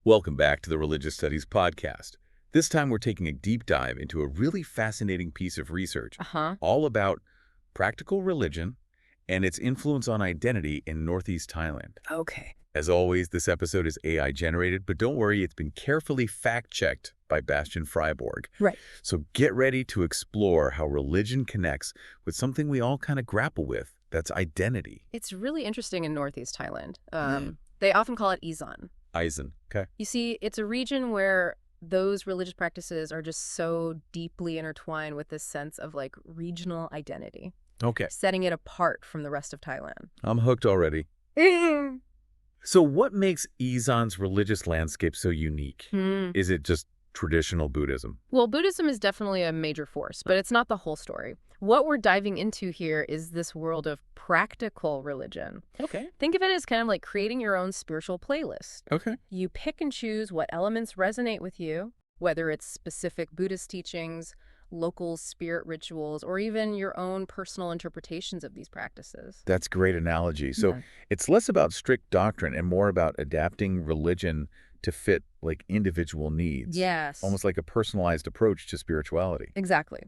Welcome back to the Religious Studies Podcast. This time we're taking a deep dive into a really fascinating piece of research all about practical religion and its influence on identity in Northeast Thailand. Okay. As always, this episode is AI generated, but don't worry, it's been carefully fact-checked by Bastian Freiborg. Right. So get ready to explore how religion connects with something we all kind of grapple with, that's identity. It's really interesting in Northeast Thailand. They often call it Izon. Eisen. Okay. You see, it's a region where those religious practices are just so deeply intertwined with this sense of like regional identity, Okay. setting it apart from the rest of Thailand. I'm hooked already. So what makes Izan's religious landscape so unique? Is it just traditional Buddhism? Well, Buddhism is definitely a major force, but it's not the whole story. What we're diving into here is this world of practical religion. Okay. Think of it as kind of like creating your own spiritual playlist. Okay. You pick and choose what elements resonate with you, whether it's specific Buddhist teachings, local spirit rituals, or even your own personal interpretations of these practices. That's a great analogy. So it's less about strict doctrine and more about adapting religion to fit like individual needs. Yes. Almost like a personalized approach to spirituality. Exactly.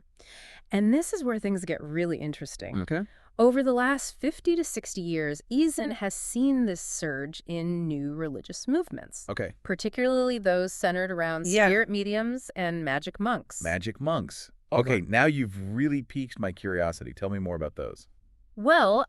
And this is where things get really interesting. Okay. Over the last 50 to 60 years, Izan has seen this surge in new religious movements, Okay. particularly those centered around spirit mediums and magic monks. Magic monks. Okay, now you've really piqued my curiosity. Tell me more about those. Well,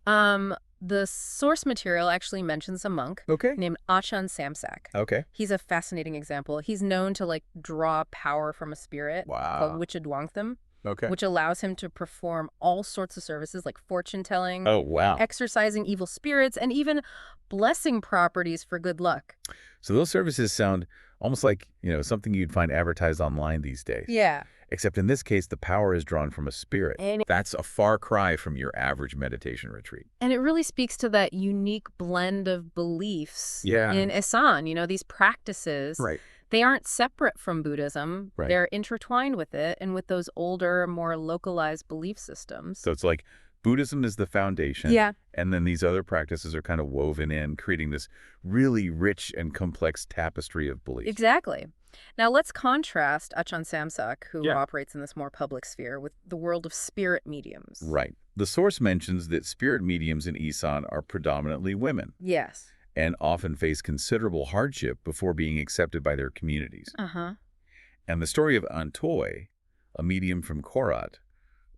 the source material actually mentions a monk Okay. named Achan Samsak. Okay. He's a fascinating example. He's known to like draw power from a spirit called Wichadwangtham, Okay. which allows him to perform all sorts of services like fortune telling, Oh, wow. exorcising evil spirits, and even blessing properties for good luck. So those services sound almost like, something you'd find advertised online these days. Yeah. Except in this case, the power is drawn from a spirit. And That's a far cry from your average meditation retreat. it really speaks to that unique blend of beliefs Yeah. in Isan. These practices, Right. they aren't separate from Buddhism. Right. They're intertwined with it and with those older, more localized belief systems. So it's like Buddhism is the foundation. Yeah. And then these other practices are kind of woven in, creating this really rich and complex tapestry of beliefs. Exactly. Now let's contrast Achan Samsak, who Yeah. operates in this more public sphere, with the world of spirit mediums. Right. The source mentions that spirit mediums in Isan are predominantly women Yes. and often face considerable hardship before being accepted by their communities. Uh-huh. And the story of Antoy, a medium from Korat,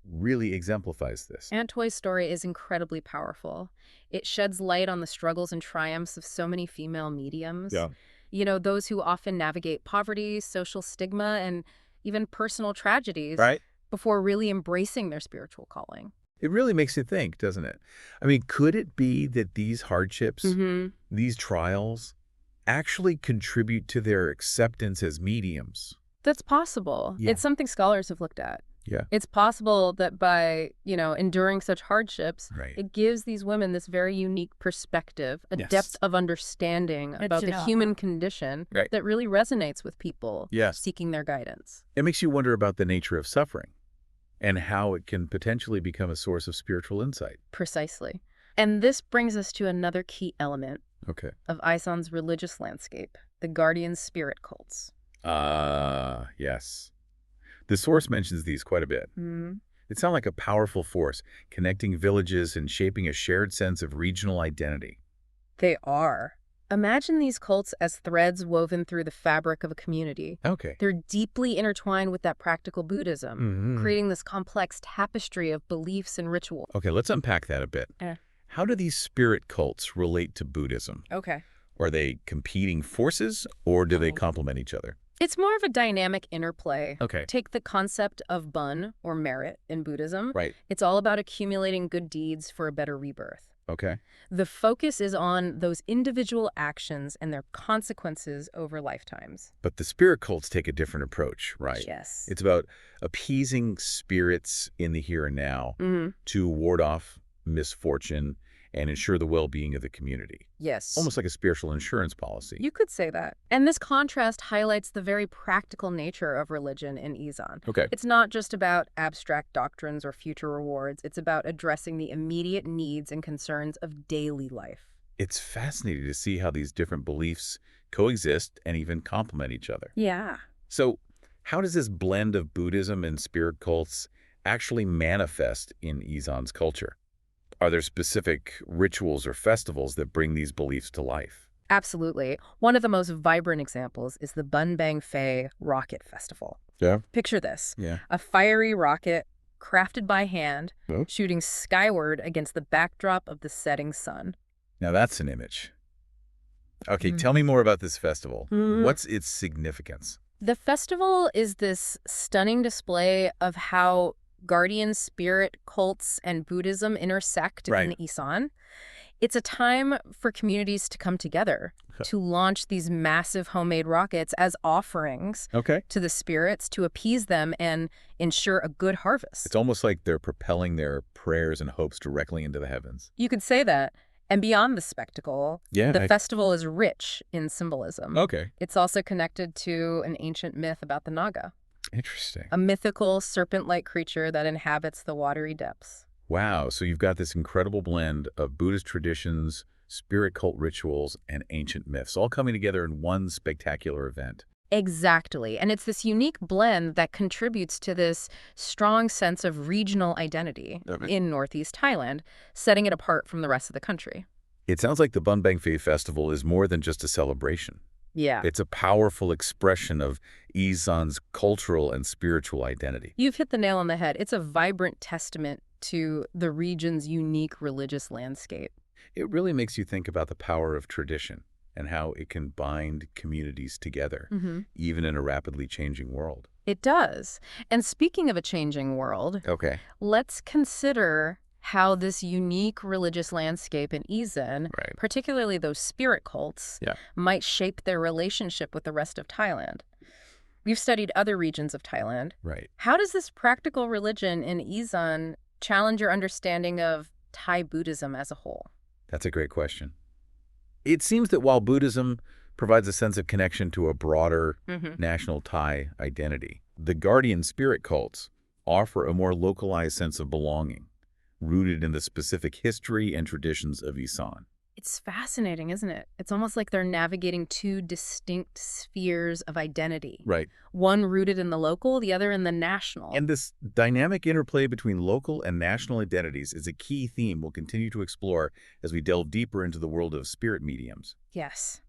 really exemplifies this. Antoy's story is incredibly powerful. It sheds light on the struggles and triumphs of so many female mediums. Yeah. Those who often navigate poverty, social stigma, and even personal tragedies Right? before really embracing their spiritual calling. It really makes you think, doesn't it? I mean, could it be that these hardships, these trials, actually contribute to their acceptance as mediums? That's possible. Yeah. It's something scholars have looked at. Yeah. It's possible that by, enduring such hardships, Right. it gives these women this very unique perspective, a Yes. depth of understanding about the human condition Right. that really resonates with people Yes. seeking their guidance. It makes you wonder about the nature of suffering and how it can potentially become a source of spiritual insight. Precisely. And this brings us to another key element Okay. of Isan's religious landscape, the guardian spirit cults. Yes. The source mentions these quite a bit. They sound like a powerful force, connecting villages and shaping a shared sense of regional identity. They are. Imagine these cults as threads woven through the fabric of a community. Okay. They're deeply intertwined with that practical Buddhism, creating this complex tapestry of beliefs and ritual. Okay, let's unpack that a bit. How do these spirit cults relate to Buddhism? Okay. Are they competing forces, or do they complement each other? It's more of a dynamic interplay. Okay. Take the concept of bun, or merit, in Buddhism. Right. It's all about accumulating good deeds for a better rebirth. Okay. The focus is on those individual actions and their consequences over lifetimes. But the spirit cults take a different approach, right? Yes. It's about appeasing spirits in the here and now to ward off misfortune and ensure the well-being of the community. Yes. Almost like a spiritual insurance policy. You could say that. And this contrast highlights the very practical nature of religion in Izan. Okay. It's not just about abstract doctrines or future rewards. It's about addressing the immediate needs and concerns of daily life. It's fascinating to see how these different beliefs coexist and even complement each other. Yeah. So how does this blend of Buddhism and spirit cults actually manifest in Izan's culture? Are there specific rituals or festivals that bring these beliefs to life? Absolutely. One of the most vibrant examples is the Bun Bang Fei Rocket Festival. Yeah. Picture this. Yeah. A fiery rocket crafted by hand, Oh. shooting skyward against the backdrop of the setting sun. Now that's an image. Okay, tell me more about this festival. What's its significance? The festival is this stunning display of how guardian spirit cults and Buddhism intersect in Isan. It's a time for communities to come together to launch these massive homemade rockets as offerings to the spirits to appease them and ensure a good harvest. It's almost like they're propelling their prayers and hopes directly into the heavens. You could say that. And beyond the spectacle, the festival is rich in symbolism. Okay. It's also connected to an ancient myth about the Naga. Interesting. A mythical serpent-like creature that inhabits the watery depths. Wow, so you've got this incredible blend of Buddhist traditions, spirit cult rituals, and ancient myths, all coming together in one spectacular event. Exactly. And it's this unique blend that contributes to this strong sense of regional identity in Northeast Thailand, setting it apart from the rest of the country. It sounds like the Bun Bang Fei Festival is more than just a celebration. Yeah. It's a powerful expression of Isan's cultural and spiritual identity. You've hit the nail on the head. It's a vibrant testament to the region's unique religious landscape. It really makes you think about the power of tradition and how it can bind communities together, even in a rapidly changing world. It does. And speaking of a changing world, let's consider how this unique religious landscape in Isan, particularly those spirit cults, might shape their relationship with the rest of Thailand. We've studied other regions of Thailand. How does this practical religion in Isan challenge your understanding of Thai Buddhism as a whole? That's a great question. It seems that while Buddhism provides a sense of connection to a broader national Thai identity, the guardian spirit cults offer a more localized sense of belonging, rooted in the specific history and traditions of Isan. It's fascinating, isn't it? It's almost like they're navigating two distinct spheres of identity. One rooted in the local, the other in the national. And this dynamic interplay between local and national identities is a key theme we'll continue to explore as we delve deeper into the world of spirit mediums. Yes.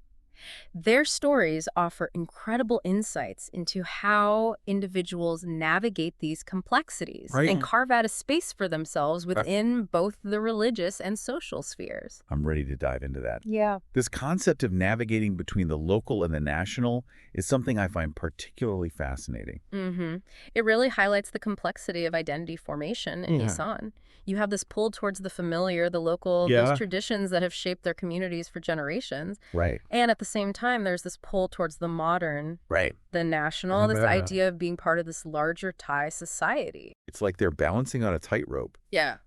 Their stories offer incredible insights into how individuals navigate these complexities and carve out a space for themselves within both the religious and social spheres. I'm ready to dive into that. Yeah. This concept of navigating between the local and the national is something I find particularly fascinating. It really highlights the complexity of identity formation in Isan. You have this pull towards the familiar, the local, those traditions that have shaped their communities for generations. And at the same time, there's this pull towards the modern, the national, this idea of being part of this larger Thai society. It's like they're balancing on a tightrope.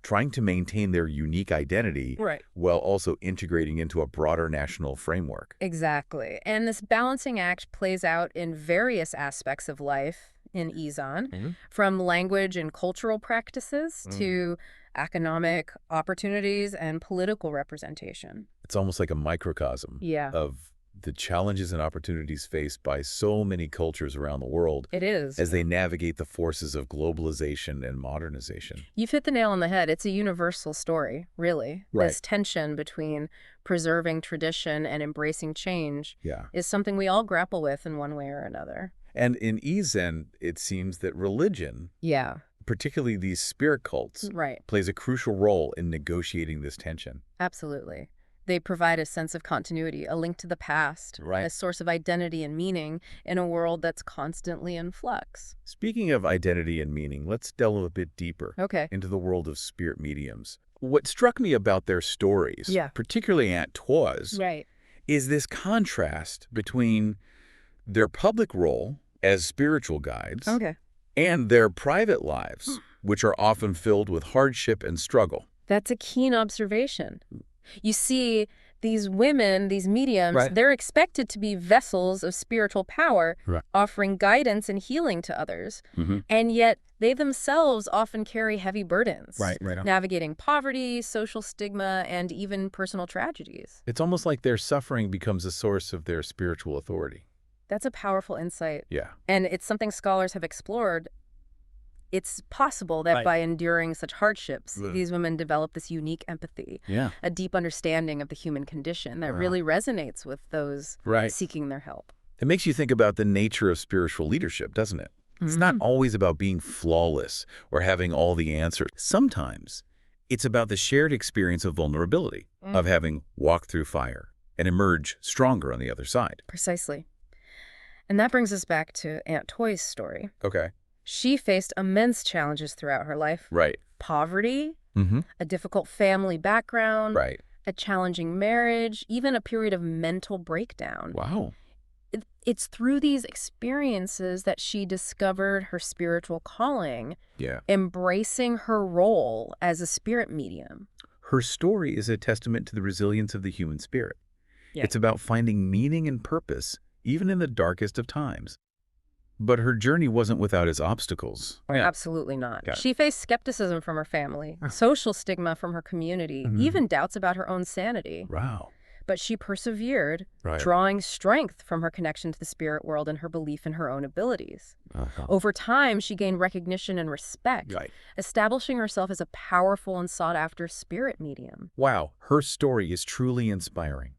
Trying to maintain their unique identity while also integrating into a broader national framework. Exactly. And this balancing act plays out in various aspects of life in Isan, from language and cultural practices to economic opportunities and political representation. It's almost like a microcosm of the challenges and opportunities faced by so many cultures around the world. It is. As they navigate the forces of globalization and modernization. You've hit the nail on the head. It's a universal story, really. This tension between preserving tradition and embracing change is something we all grapple with in one way or another. And in Isan, it seems that religion, particularly these spirit cults, plays a crucial role in negotiating this tension. Absolutely. They provide a sense of continuity, a link to the past, a source of identity and meaning in a world that's constantly in flux. Speaking of identity and meaning, let's delve a bit deeper into the world of spirit mediums. What struck me about their stories, particularly Aunt Toa's, is this contrast between their public role as spiritual guides and their private lives, which are often filled with hardship and struggle. That's a keen observation. You see, These women, these mediums, they're expected to be vessels of spiritual power, offering guidance and healing to others. And yet they themselves often carry heavy burdens, navigating poverty, social stigma, and even personal tragedies. It's almost like their suffering becomes a source of their spiritual authority. That's a powerful insight. Yeah. And it's something scholars have explored. It's possible that by enduring such hardships, these women develop this unique empathy, a deep understanding of the human condition that really resonates with those seeking their help. It makes you think about the nature of spiritual leadership, doesn't it? It's not always about being flawless or having all the answers. Sometimes it's about the shared experience of vulnerability, of having walked through fire and emerge stronger on the other side. Precisely. And that brings us back to Aunt Toy's story. Okay. She faced immense challenges throughout her life. Poverty, a difficult family background, a challenging marriage, even a period of mental breakdown. Wow. It's through these experiences that she discovered her spiritual calling, embracing her role as a spirit medium. Her story is a testament to the resilience of the human spirit. It's about finding meaning and purpose, even in the darkest of times. But her journey wasn't without its obstacles. Absolutely not. She faced skepticism from her family, social stigma from her community, even doubts about her own sanity. Wow. But she persevered, drawing strength from her connection to the spirit world and her belief in her own abilities. Over time, she gained recognition and respect, establishing herself as a powerful and sought-after spirit medium. Wow, her story is truly inspiring.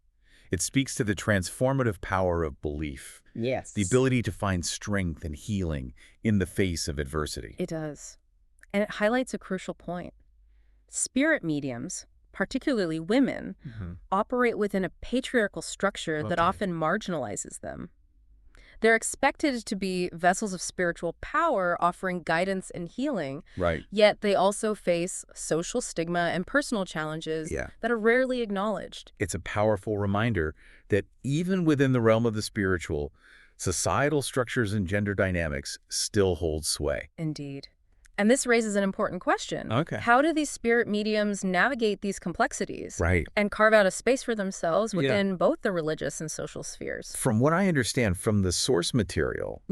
It speaks to the transformative power of belief. The ability to find strength and healing in the face of adversity. It does. And it highlights a crucial point. Spirit mediums, particularly women, operate within a patriarchal structure that often marginalizes them. They're expected to be vessels of spiritual power, offering guidance and healing. Yet they also face social stigma and personal challenges that are rarely acknowledged. It's a powerful reminder that even within the realm of the spiritual, societal structures and gender dynamics still hold sway. Indeed. And this raises an important question. How do these spirit mediums navigate these complexities and carve out a space for themselves within both the religious and social spheres? From what I understand from the source material,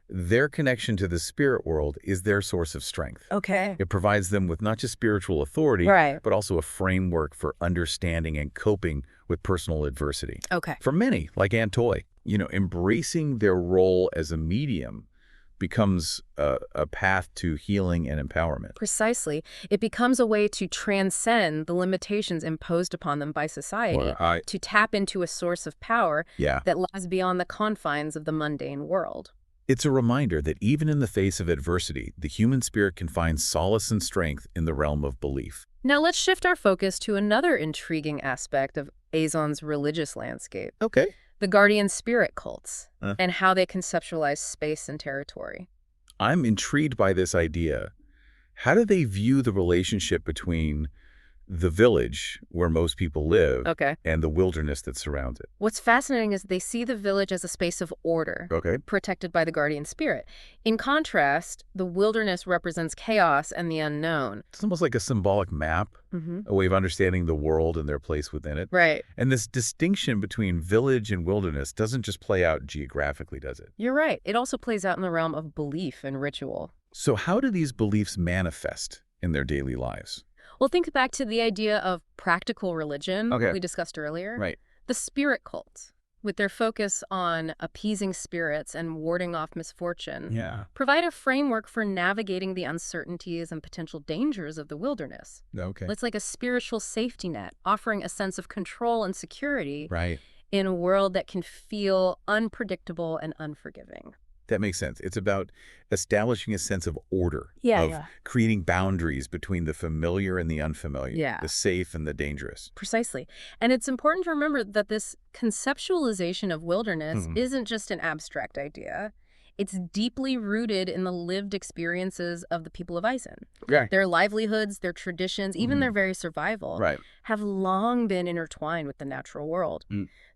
their connection to the spirit world is their source of strength. It provides them with not just spiritual authority, but also a framework for understanding and coping with personal adversity. For many, like Aunt Toy, embracing their role as a medium becomes a path to healing and empowerment. Precisely. It becomes a way to transcend the limitations imposed upon them by society, to tap into a source of power that lies beyond the confines of the mundane world. It's a reminder that even in the face of adversity, the human spirit can find solace and strength in the realm of belief. Now let's shift our focus to another intriguing aspect of Azon's religious landscape. The guardian spirit cults, and how they conceptualize space and territory. I'm intrigued by this idea. How do they view the relationship between the village, where most people live, and the wilderness that surrounds it? What's fascinating is they see the village as a space of order, protected by the guardian spirit. In contrast, the wilderness represents chaos and the unknown. It's almost like a symbolic map, a way of understanding the world and their place within it. And this distinction between village and wilderness doesn't just play out geographically, does it? You're right. It also plays out in the realm of belief and ritual. So how do these beliefs manifest in their daily lives? Well, think back to the idea of practical religion we discussed earlier. The spirit cult, with their focus on appeasing spirits and warding off misfortune, provide a framework for navigating the uncertainties and potential dangers of the wilderness. It's like a spiritual safety net, offering a sense of control and security in a world that can feel unpredictable and unforgiving. That makes sense. It's about establishing a sense of order, of creating boundaries between the familiar and the unfamiliar, the safe and the dangerous. Precisely. And it's important to remember that this conceptualization of wilderness isn't just an abstract idea. It's deeply rooted in the lived experiences of the people of Iceland. Their livelihoods, their traditions, even their very survival have long been intertwined with the natural world.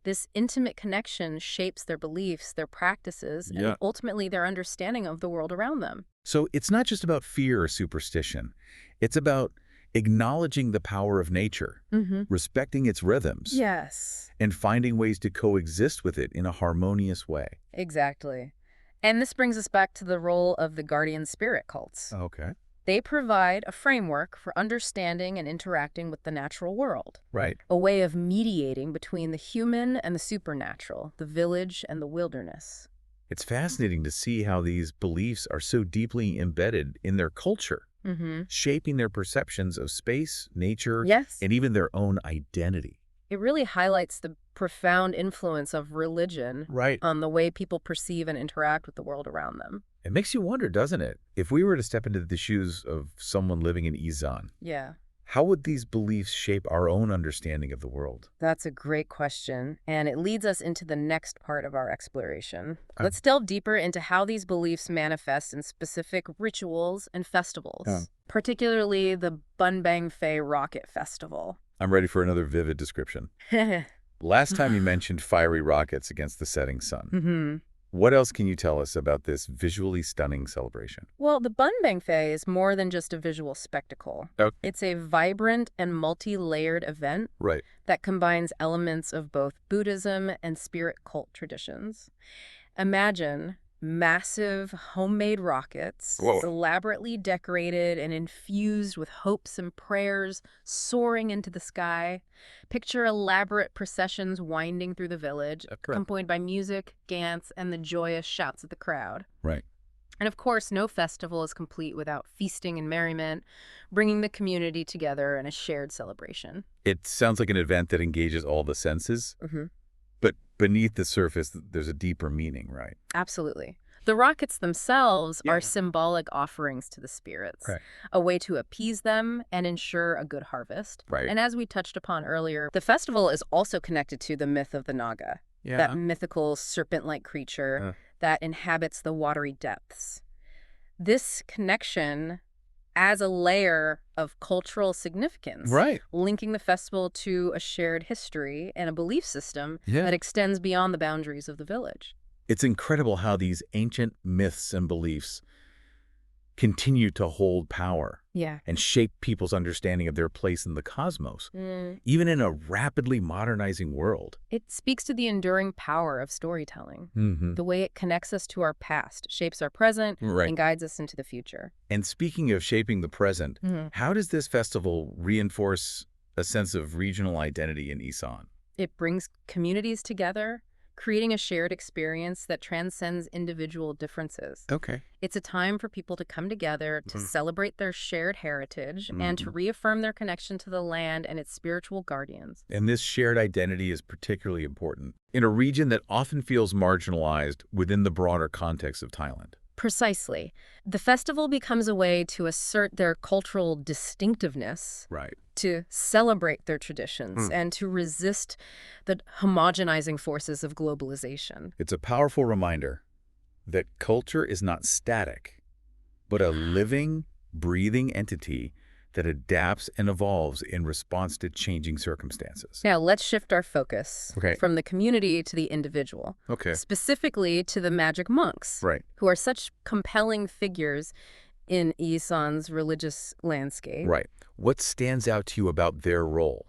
This intimate connection shapes their beliefs, their practices, and ultimately their understanding of the world around them. So it's not just about fear or superstition. It's about Acknowledging the power of nature, respecting its rhythms. Yes. And finding ways to coexist with it in a harmonious way. Exactly. And this brings us back to the role of the guardian spirit cults. Okay. They provide a framework for understanding and interacting with the natural world. Right. A way of mediating between the human and the supernatural, the village and the wilderness. It's fascinating to see how these beliefs are so deeply embedded in their culture, shaping their perceptions of space, nature, and even their own identity. It really highlights the profound influence of religion on the way people perceive and interact with the world around them. It makes you wonder, doesn't it? If we were to step into the shoes of someone living in Isan, how would these beliefs shape our own understanding of the world? That's a great question, and it leads us into the next part of our exploration. Let's delve deeper into how these beliefs manifest in specific rituals and festivals, particularly the Bunbang Fe Rocket Festival. I'm ready for another vivid description. Last time you mentioned fiery rockets against the setting sun. What else can you tell us about this visually stunning celebration? Well, the Bunbang Fe is more than just a visual spectacle. It's a vibrant and multi-layered event that combines elements of both Buddhism and spirit cult traditions. Imagine massive homemade rockets, elaborately decorated and infused with hopes and prayers soaring into the sky. Picture elaborate processions winding through the village, accompanied by music, chants, and the joyous shouts of the crowd. Right. And of course, no festival is complete without feasting and merriment, bringing the community together in a shared celebration. It sounds like an event that engages all the senses. But beneath the surface, there's a deeper meaning, right? Absolutely. The rockets themselves are symbolic offerings to the spirits, a way to appease them and ensure a good harvest. And as we touched upon earlier, the festival is also connected to the myth of the Naga, that mythical serpent-like creature that inhabits the watery depths. This connection adds a layer of cultural significance, linking the festival to a shared history and a belief system that extends beyond the boundaries of the village. It's incredible how these ancient myths and beliefs continue to hold power and shape people's understanding of their place in the cosmos, even in a rapidly modernizing world. It speaks to the enduring power of storytelling, the way it connects us to our past, shapes our present, and guides us into the future. And speaking of shaping the present, how does this festival reinforce a sense of regional identity in Isan? It brings communities together, creating a shared experience that transcends individual differences. It's a time for people to come together to celebrate their shared heritage and to reaffirm their connection to the land and its spiritual guardians. And this shared identity is particularly important in a region that often feels marginalized within the broader context of Thailand. Precisely. The festival becomes a way to assert their cultural distinctiveness, to celebrate their traditions, and to resist the homogenizing forces of globalization. It's a powerful reminder that culture is not static, but a living, breathing entity that adapts and evolves in response to changing circumstances. Now, let's shift our focus from the community to the individual, specifically to the magic monks, who are such compelling figures in Isan's religious landscape. What stands out to you about their role?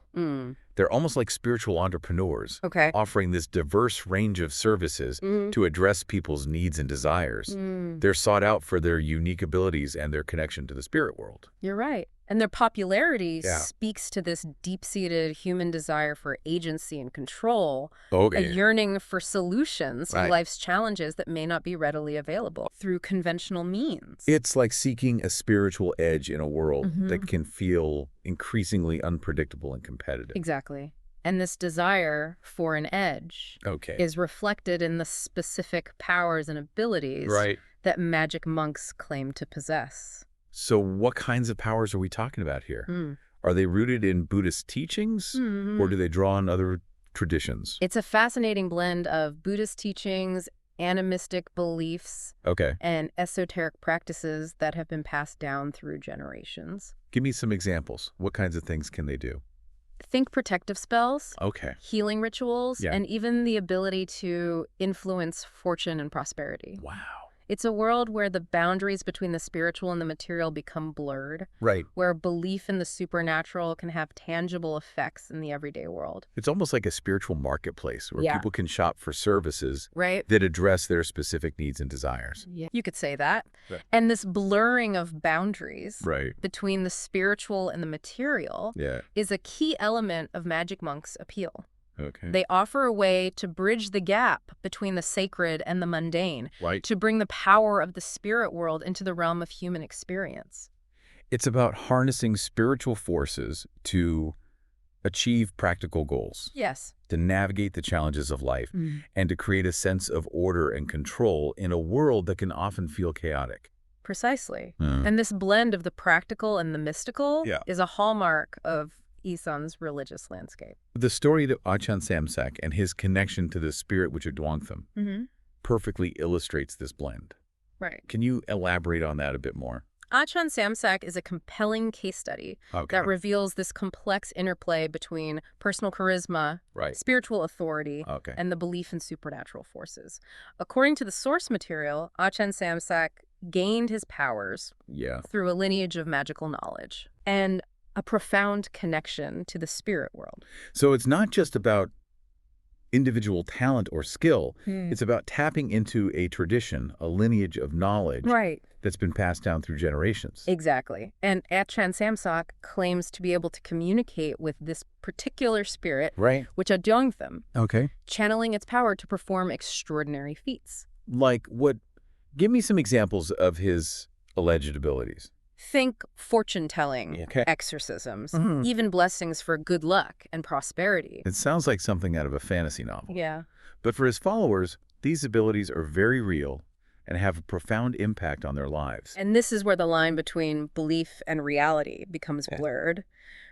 They're almost like spiritual entrepreneurs, offering this diverse range of services to address people's needs and desires. They're sought out for their unique abilities and their connection to the spirit world. You're right. And their popularity speaks to this deep-seated human desire for agency and control, a yearning for solutions to life's challenges that may not be readily available through conventional means. It's like seeking a spiritual edge in a world that can feel increasingly unpredictable and competitive. Exactly. And this desire for an edge is reflected in the specific powers and abilities that magic monks claim to possess. So what kinds of powers are we talking about here? Are they rooted in Buddhist teachings, or do they draw on other traditions? It's a fascinating blend of Buddhist teachings, animistic beliefs, and esoteric practices that have been passed down through generations. Give me some examples. What kinds of things can they do? Think protective spells, healing rituals, and even the ability to influence fortune and prosperity. Wow. It's a world where the boundaries between the spiritual and the material become blurred. Right. Where belief in the supernatural can have tangible effects in the everyday world. It's almost like a spiritual marketplace where people can shop for services that address their specific needs and desires. Yeah, you could say that. Right. And this blurring of boundaries Right. between the spiritual and the material is a key element of Magic Monk's appeal. Okay. They offer a way to bridge the gap between the sacred and the mundane, to bring the power of the spirit world into the realm of human experience. It's about harnessing spiritual forces to achieve practical goals. Yes. To navigate the challenges of life and to create a sense of order and control in a world that can often feel chaotic. Precisely. And this blend of the practical and the mystical is a hallmark of Isan's religious landscape. The story of Achan Samsak and his connection to the spirit which adwanged them perfectly illustrates this blend. Right. Can you elaborate on that a bit more? Achan Samsak is a compelling case study that reveals this complex interplay between personal charisma, spiritual authority, and the belief in supernatural forces. According to the source material, Achan Samsak gained his powers through a lineage of magical knowledge and a profound connection to the spirit world. So it's not just about individual talent or skill. It's about tapping into a tradition, a lineage of knowledge that's been passed down through generations. Exactly. And Achan Samsak claims to be able to communicate with this particular spirit, which adjunged them, channeling its power to perform extraordinary feats. Like what? Give me some examples of his alleged abilities. Think fortune-telling, exorcisms, even blessings for good luck and prosperity. It sounds like something out of a fantasy novel. Yeah. But for his followers, these abilities are very real and have a profound impact on their lives. And this is where the line between belief and reality becomes blurred.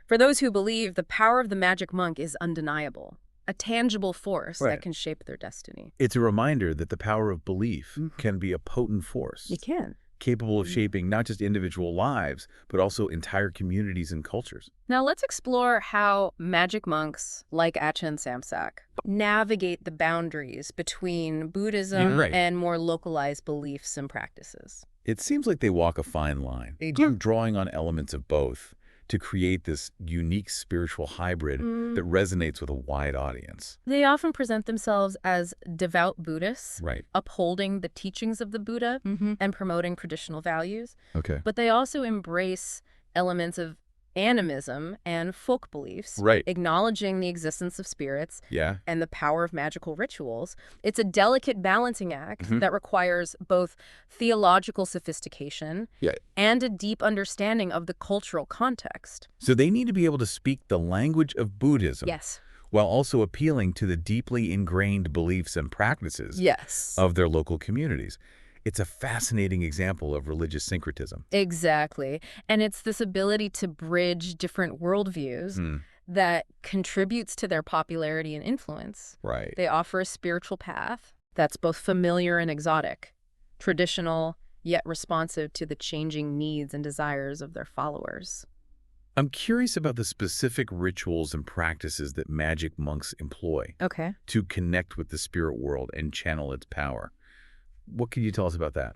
For those who believe, the power of the magic monk is undeniable, a tangible force that can shape their destiny. It's a reminder that the power of belief can be a potent force. It can. Capable of shaping not just individual lives, but also entire communities and cultures. Now let's explore how magic monks, like Achan Samsak, navigate the boundaries between Buddhism and more localized beliefs and practices. It seems like they walk a fine line, drawing on elements of both to create this unique spiritual hybrid that resonates with a wide audience. They often present themselves as devout Buddhists, upholding the teachings of the Buddha and promoting traditional values. But they also embrace elements of animism and folk beliefs, acknowledging the existence of spirits and the power of magical rituals. It's a delicate balancing act that requires both theological sophistication and a deep understanding of the cultural context. So they need to be able to speak the language of Buddhism. While also appealing to the deeply ingrained beliefs and practices of their local communities. It's a fascinating example of religious syncretism. Exactly. And it's this ability to bridge different worldviews that contributes to their popularity and influence. They offer a spiritual path that's both familiar and exotic, traditional, yet responsive to the changing needs and desires of their followers. I'm curious about the specific rituals and practices that magic monks employ to connect with the spirit world and channel its power. What can you tell us about that?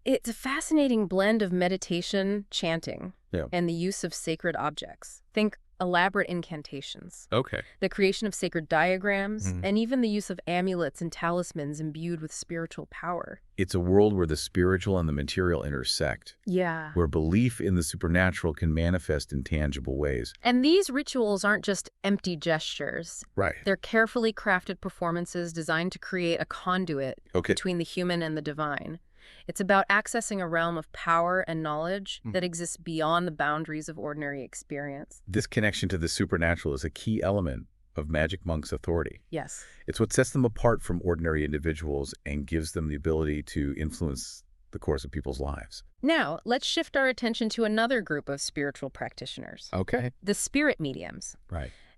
It's a fascinating blend of meditation, chanting, and the use of sacred objects. Think elaborate incantations. The creation of sacred diagrams, and even the use of amulets and talismans imbued with spiritual power. It's a world where the spiritual and the material intersect. Where belief in the supernatural can manifest in tangible ways. And these rituals aren't just empty gestures. They're carefully crafted performances designed to create a conduit between the human and the divine. It's about accessing a realm of power and knowledge that exists beyond the boundaries of ordinary experience. This connection to the supernatural is a key element of magic monks' authority. It's what sets them apart from ordinary individuals and gives them the ability to influence the course of people's lives. Now, let's shift our attention to another group of spiritual practitioners. The spirit mediums.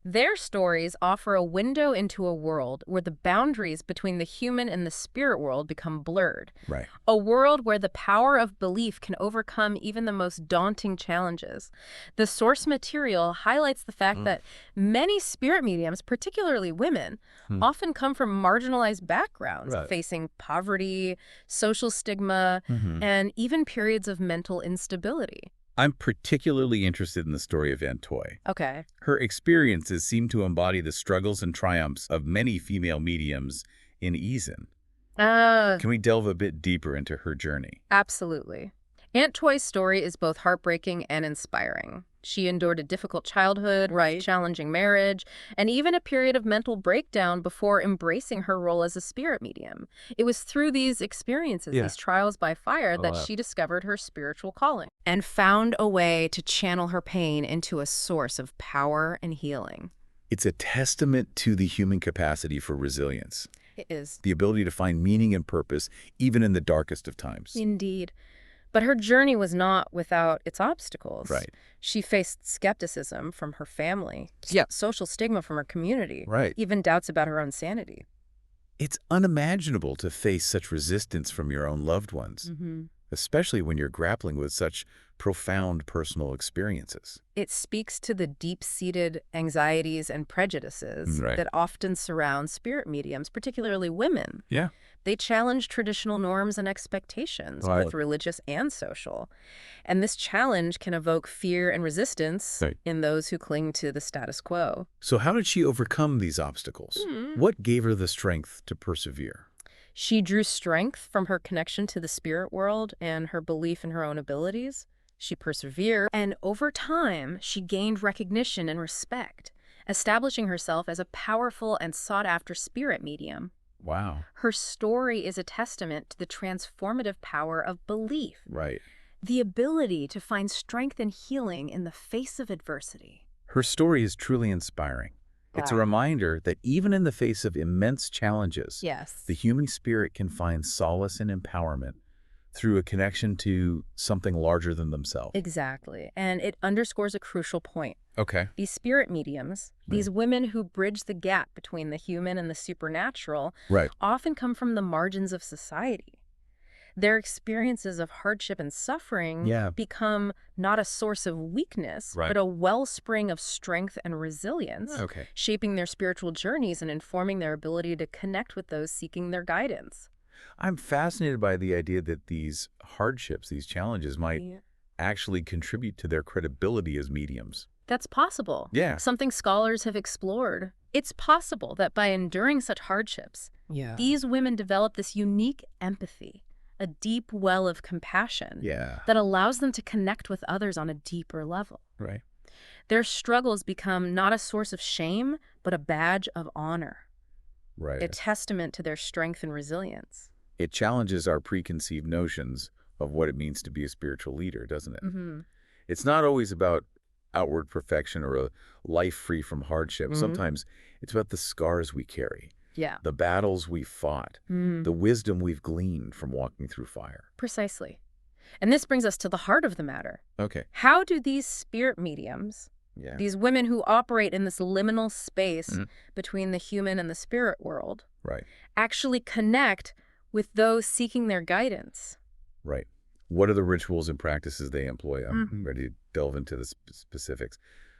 Their stories offer a window into a world where the boundaries between the human and the spirit world become blurred. Right. A world where the power of belief can overcome even the most daunting challenges. The source material highlights the fact that many spirit mediums, particularly women, often come from marginalized backgrounds, facing poverty, social stigma, and even periods of mental instability. I'm particularly interested in the story of Antoy. Okay. Her experiences seem to embody the struggles and triumphs of many female mediums in Izen. Can we delve a bit deeper into her journey? Absolutely. Aunt Toy's story is both heartbreaking and inspiring. She endured a difficult childhood, challenging marriage, and even a period of mental breakdown before embracing her role as a spirit medium. It was through these experiences, these trials by fire, that she discovered her spiritual calling and found a way to channel her pain into a source of power and healing. It's a testament to the human capacity for resilience. It is. The ability to find meaning and purpose even in the darkest of times. Indeed. But her journey was not without its obstacles. Right. She faced skepticism from her family, social stigma from her community, even doubts about her own sanity. It's unimaginable to face such resistance from your own loved ones, especially when you're grappling with such profound personal experiences. It speaks to the deep-seated anxieties and prejudices that often surround spirit mediums, particularly women. Yeah. They challenge traditional norms and expectations, both religious and social. And this challenge can evoke fear and resistance in those who cling to the status quo. So how did she overcome these obstacles? What gave her the strength to persevere? She drew strength from her connection to the spirit world and her belief in her own abilities. She persevered, and over time, she gained recognition and respect, establishing herself as a powerful and sought-after spirit medium. Wow. Her story is a testament to the transformative power of belief. Right. The ability to find strength and healing in the face of adversity. Her story is truly inspiring. It's a reminder that even in the face of immense challenges, the human spirit can find solace and empowerment through a connection to something larger than themselves. Exactly. And it underscores a crucial point. Okay. These spirit mediums, these women who bridge the gap between the human and the supernatural, often come from the margins of society. Their experiences of hardship and suffering become not a source of weakness, but a wellspring of strength and resilience, shaping their spiritual journeys and informing their ability to connect with those seeking their guidance. I'm fascinated by the idea that these hardships, these challenges might actually contribute to their credibility as mediums. That's possible. Yeah. Something scholars have explored. It's possible that by enduring such hardships, these women develop this unique empathy, a deep well of compassion that allows them to connect with others on a deeper level. Right. Their struggles become not a source of shame, but a badge of honor. Right. A testament to their strength and resilience. It challenges our preconceived notions of what it means to be a spiritual leader, doesn't it? It's not always about outward perfection or a life free from hardship. Sometimes it's about the scars we carry, the battles we fought, the wisdom we've gleaned from walking through fire. Precisely. And this brings us to the heart of the matter. Okay. How do these spirit mediums, these women who operate in this liminal space between the human and the spirit world, actually connect with those seeking their guidance? Right. What are the rituals and practices they employ? I'm ready to delve into the specifics.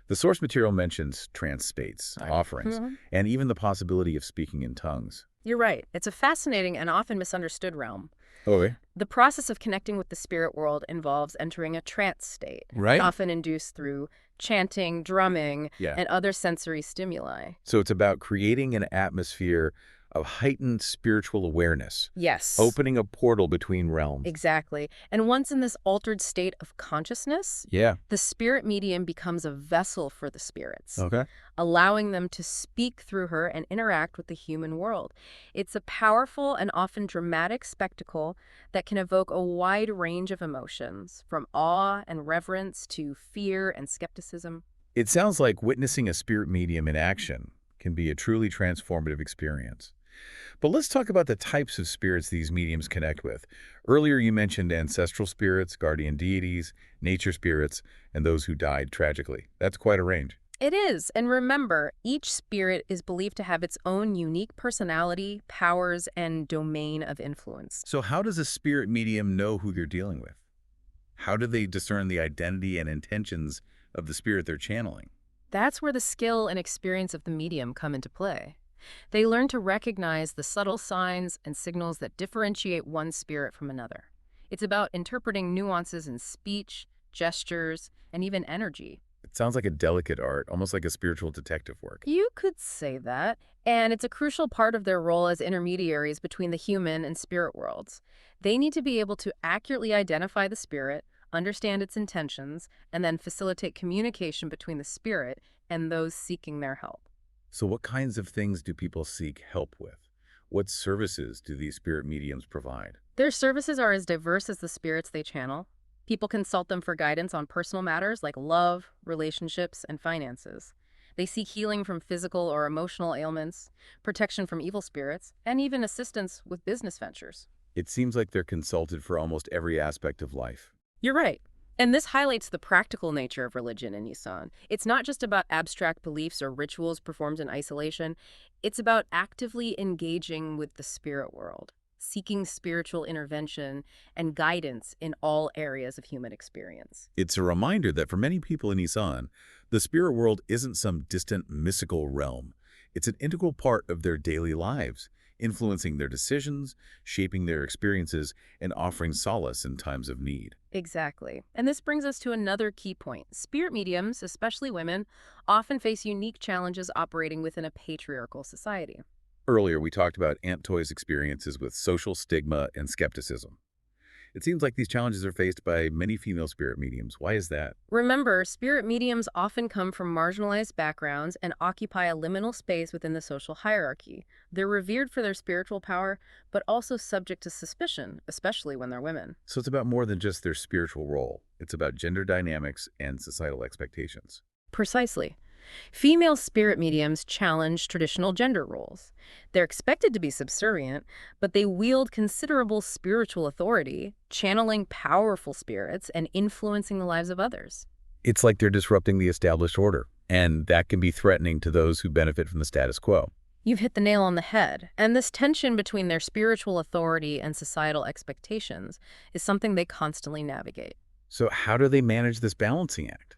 The source material mentions trance states, offerings, and even the possibility of speaking in tongues. You're right. It's a fascinating and often misunderstood realm. Okay. The process of connecting with the spirit world involves entering a trance state, often induced through chanting, drumming, and other sensory stimuli. So it's about creating an atmosphere of heightened spiritual awareness. Yes. Opening a portal between realms. Exactly. And once in this altered state of consciousness, the spirit medium becomes a vessel for the spirits, allowing them to speak through her and interact with the human world. It's a powerful and often dramatic spectacle that can evoke a wide range of emotions, from awe and reverence to fear and skepticism. It sounds like witnessing a spirit medium in action can be a truly transformative experience. But let's talk about the types of spirits these mediums connect with. Earlier you mentioned ancestral spirits, guardian deities, nature spirits, and those who died tragically. That's quite a range. It is. And remember, each spirit is believed to have its own unique personality, powers, and domain of influence. So how does a spirit medium know who they're dealing with? How do they discern the identity and intentions of the spirit they're channeling? That's where the skill and experience of the medium come into play. They learn to recognize the subtle signs and signals that differentiate one spirit from another. It's about interpreting nuances in speech, gestures, and even energy. It sounds like a delicate art, almost like a spiritual detective work. You could say that. And it's a crucial part of their role as intermediaries between the human and spirit worlds. They need to be able to accurately identify the spirit, understand its intentions, and then facilitate communication between the spirit and those seeking their help. So what kinds of things do people seek help with? What services do these spirit mediums provide? Their services are as diverse as the spirits they channel. People consult them for guidance on personal matters like love, relationships, and finances. They seek healing from physical or emotional ailments, protection from evil spirits, and even assistance with business ventures. It seems like they're consulted for almost every aspect of life. You're right. And this highlights the practical nature of religion in Isan. It's not just about abstract beliefs or rituals performed in isolation. It's about actively engaging with the spirit world, seeking spiritual intervention and guidance in all areas of human experience. It's a reminder that for many people in Isan, the spirit world isn't some distant mystical realm. It's an integral part of their daily lives, influencing their decisions, shaping their experiences, and offering solace in times of need. Exactly. And this brings us to another key point. Spirit mediums, especially women, often face unique challenges operating within a patriarchal society. Earlier, we talked about Aunt Toy's experiences with social stigma and skepticism. It seems like these challenges are faced by many female spirit mediums. Why is that? Remember, spirit mediums often come from marginalized backgrounds and occupy a liminal space within the social hierarchy. They're revered for their spiritual power, but also subject to suspicion, especially when they're women. So it's about more than just their spiritual role. It's about gender dynamics and societal expectations. Precisely. Female spirit mediums challenge traditional gender roles. They're expected to be subservient, but they wield considerable spiritual authority, channeling powerful spirits and influencing the lives of others. It's like they're disrupting the established order, and that can be threatening to those who benefit from the status quo. You've hit the nail on the head, and this tension between their spiritual authority and societal expectations is something they constantly navigate. So how do they manage this balancing act?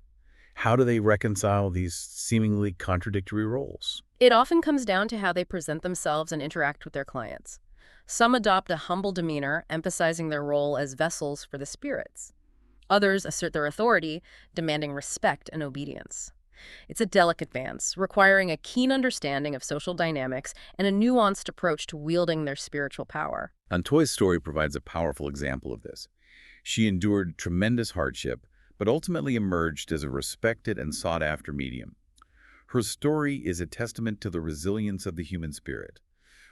How do they reconcile these seemingly contradictory roles? It often comes down to how they present themselves and interact with their clients. Some adopt a humble demeanor, emphasizing their role as vessels for the spirits. Others assert their authority, demanding respect and obedience. It's a delicate dance, requiring a keen understanding of social dynamics and a nuanced approach to wielding their spiritual power. Aunt Toy's story provides a powerful example of this. She endured tremendous hardship, but ultimately emerged as a respected and sought-after medium. Her story is a testament to the resilience of the human spirit,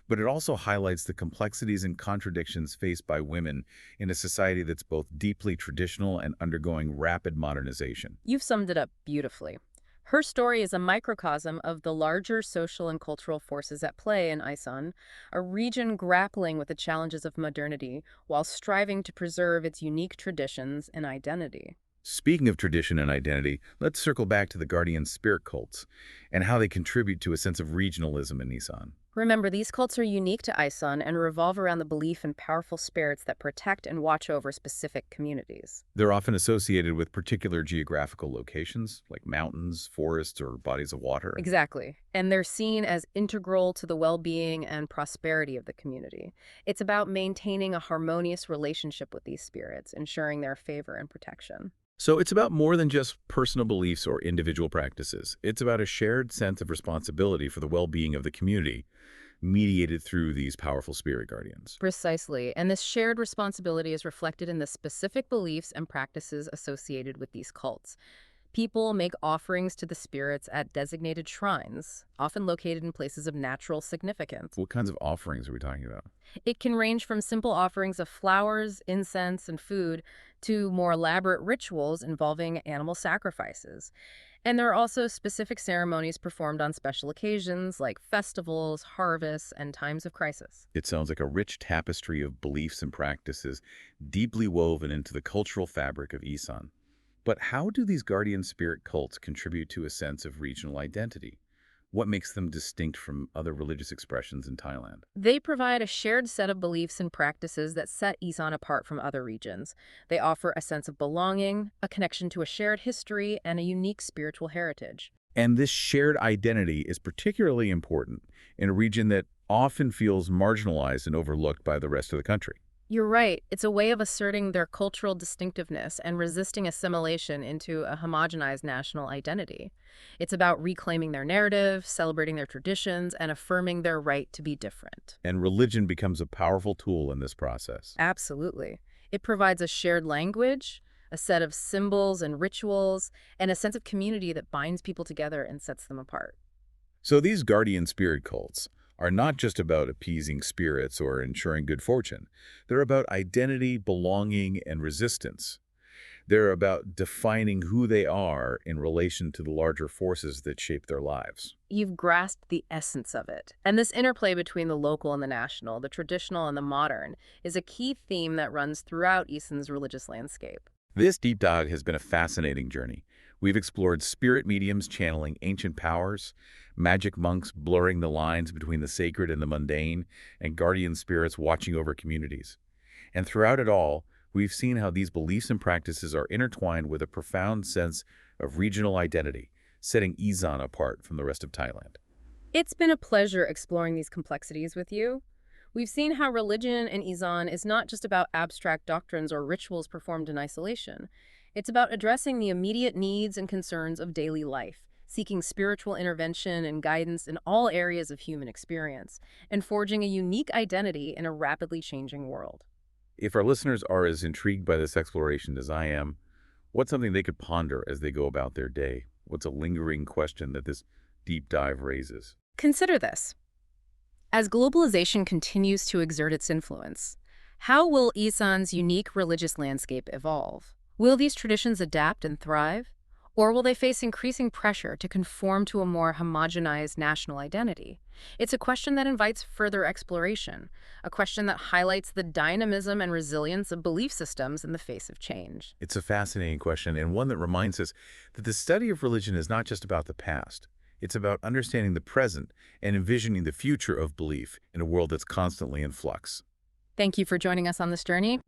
but it also highlights the complexities and contradictions faced by women in a society that's both deeply traditional and undergoing rapid modernization. You've summed it up beautifully. Her story is a microcosm of the larger social and cultural forces at play in Isan, a region grappling with the challenges of modernity while striving to preserve its unique traditions and identity. Speaking of tradition and identity, let's circle back to the guardian spirit cults and how they contribute to a sense of regionalism in Isan. Remember, these cults are unique to Isan and revolve around the belief in powerful spirits that protect and watch over specific communities. They're often associated with particular geographical locations, like mountains, forests, or bodies of water. Exactly. And they're seen as integral to the well-being and prosperity of the community. It's about maintaining a harmonious relationship with these spirits, ensuring their favor and protection. So it's about more than just personal beliefs or individual practices. It's about a shared sense of responsibility for the well-being of the community, mediated through these powerful spirit guardians. Precisely. And this shared responsibility is reflected in the specific beliefs and practices associated with these cults. People make offerings to the spirits at designated shrines, often located in places of natural significance. What kinds of offerings are we talking about? It can range from simple offerings of flowers, incense, and food to more elaborate rituals involving animal sacrifices. And there are also specific ceremonies performed on special occasions like festivals, harvests, and times of crisis. It sounds like a rich tapestry of beliefs and practices deeply woven into the cultural fabric of Isan. But how do these guardian spirit cults contribute to a sense of regional identity? What makes them distinct from other religious expressions in Thailand? They provide a shared set of beliefs and practices that set Isan apart from other regions. They offer a sense of belonging, a connection to a shared history, and a unique spiritual heritage. And this shared identity is particularly important in a region that often feels marginalized and overlooked by the rest of the country. You're right. It's a way of asserting their cultural distinctiveness and resisting assimilation into a homogenized national identity. It's about reclaiming their narrative, celebrating their traditions, and affirming their right to be different. And religion becomes a powerful tool in this process. Absolutely. It provides a shared language, a set of symbols and rituals, and a sense of community that binds people together and sets them apart. So these guardian spirit cults are not just about appeasing spirits or ensuring good fortune. They're about identity, belonging, and resistance. They're about defining who they are in relation to the larger forces that shape their lives. You've grasped the essence of it. And this interplay between the local and the national, the traditional and the modern, is a key theme that runs throughout Isan's religious landscape. This deep dive has been a fascinating journey. We've explored spirit mediums channeling ancient powers, magic monks blurring the lines between the sacred and the mundane, and guardian spirits watching over communities. And throughout it all, we've seen how these beliefs and practices are intertwined with a profound sense of regional identity, setting Isan apart from the rest of Thailand. It's been a pleasure exploring these complexities with you. We've seen how religion in Isan is not just about abstract doctrines or rituals performed in isolation. It's about addressing the immediate needs and concerns of daily life, seeking spiritual intervention and guidance in all areas of human experience, and forging a unique identity in a rapidly changing world. If our listeners are as intrigued by this exploration as I am, what's something they could ponder as they go about their day? What's a lingering question that this deep dive raises? Consider this. As globalization continues to exert its influence, how will Isan's unique religious landscape evolve? Will these traditions adapt and thrive? Or will they face increasing pressure to conform to a more homogenized national identity? It's a question that invites further exploration, a question that highlights the dynamism and resilience of belief systems in the face of change. It's a fascinating question, and one that reminds us that the study of religion is not just about the past. It's about understanding the present and envisioning the future of belief in a world that's constantly in flux. Thank you for joining us on this journey.